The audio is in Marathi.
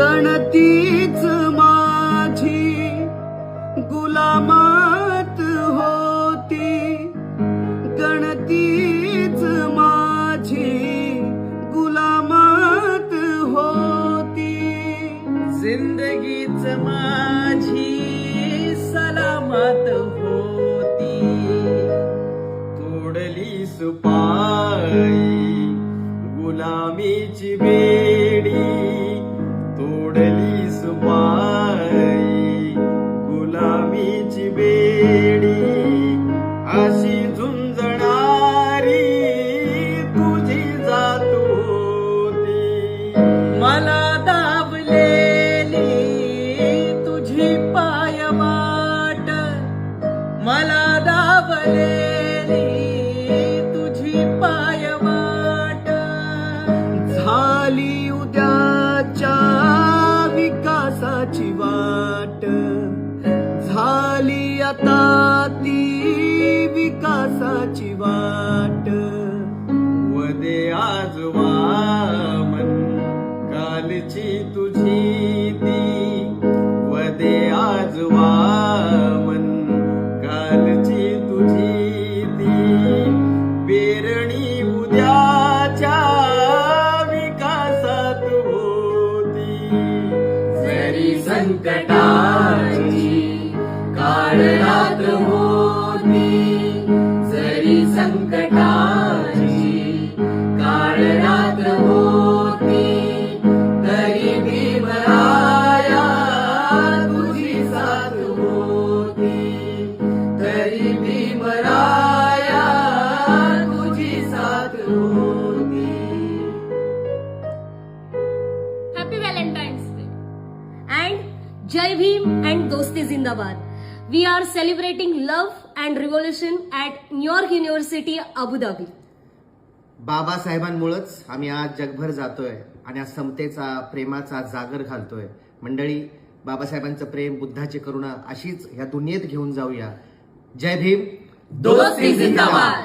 गणतीच माझी गुलामात होती, गणतीच माझी गुलामात होती, जिंदगीच माझी सलामत होती, तोडली सुपाई गुलामीची बेडी, तोडली सुपाई गुलामीची बेडी, अशी झुंजणारी तुझी जात होती, मला दाबलेली तुझी पायवाट, मला दाबलेली तुझी पायवाट, झाली उद्याच्या विकासाची वाट, झाली आता ती विकासाची वाट, वदे आज वामन कालची तुझी ती, वदे आज वामन कालची तुझी ती, पेरणी उद्याच्या विकासात होती, जरी संकटाची काळ रात होती, जरी संकटाची काळ रात होती, तरी भीमराया तुझी साथ होती, तरी भीमराया तुझी साथ होती. Happy Valentine's Day and Jai Bhim and Dosti Zindabad. We are celebrating love and revolution at New York University, Abu Dhabi. बाबासाहेबांमुळेच आम्ही आज जगभर जातोय आणि आज समतेचा प्रेमाचा जागर घालतोय. मंडळी, बाबासाहेबांचं प्रेम, बुद्धाची करुणा अशीच ह्या दुनियेत घेऊन जाऊया. जय भीम, दोस्ती जिंदाबाद.